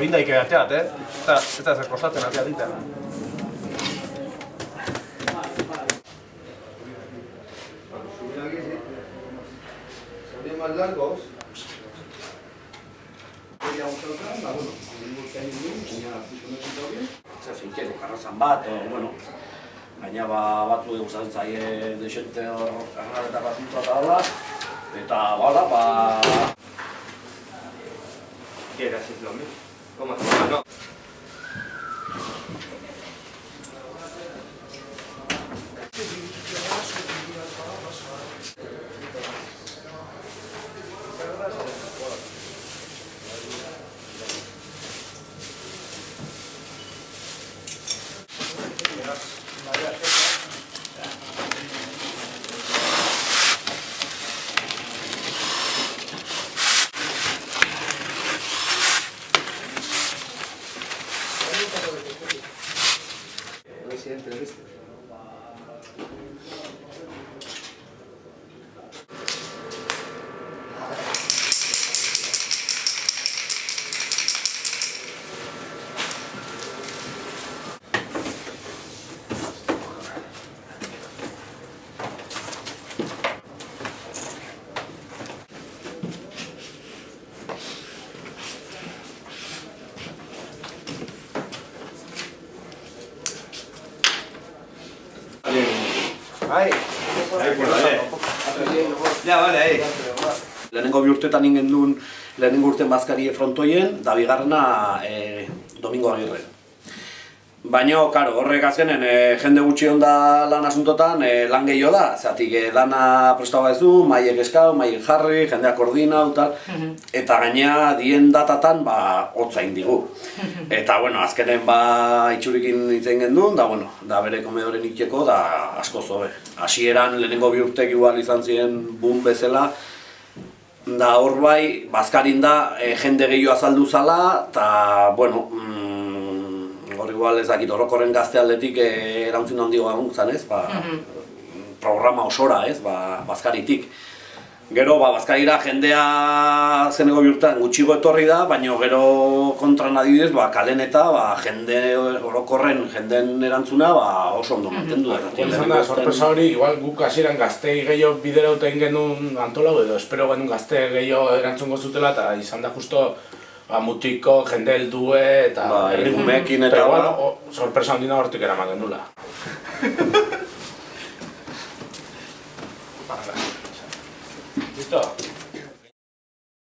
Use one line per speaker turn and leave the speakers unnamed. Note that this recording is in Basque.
Egin daike ateat, ez da zer kostatzen ateat dita.
Serían más largos.
Zinkieko karrazan bat, baina batzu gustatzen zaie desente hor karrazeta bat dutata eta bala,
¿Quieres hacer lo mismo? ¿Cómo hacemos? No.
Ja, bale, lehenengo bi urtetan ingen duen lehenengo urten bazkarie frontoien, da bigarrena Domingo Agirre. Baina, karo, horrek azkenen jende gutxi onda lan asuntotan lan gehiago da, zatik lana prestaba ez du, maiek eskau, maiek jarri, jendeak koordina, eta gainea dien datatan hotza indigu. Eta, bueno, azkenen itxurikin itzen gendun, da bere komedoren itxeko, da asko zobe. Hasieran lehenengo bi urtek igual izan ziren boom bezala, da hor bai, bazkarin da jende gehiago azaldu zala, eta, bueno, hor igual ez dakit orokorren gazte aldetik erantzun handigo egun zan ez, programa osora ez, bazkaritik. Gero, bazkarira jendea zeneko bihurtan gutxigo etorri da, baina gero kontran adibidez, kalen eta jende orokorren jenden erantzuna oso ondo mantendu da.
Izan da, sorpresa hori, igual guk hasieran gaztei gehiago biderauta egin genuen antolau, edo espero genuen gazte gehiago erantzungo zutela, eta izan da justo mutiko, jende heldue eta...
Errigumekin eta...
Pero bueno, sorpresa handina hortik eraman genula. Listo?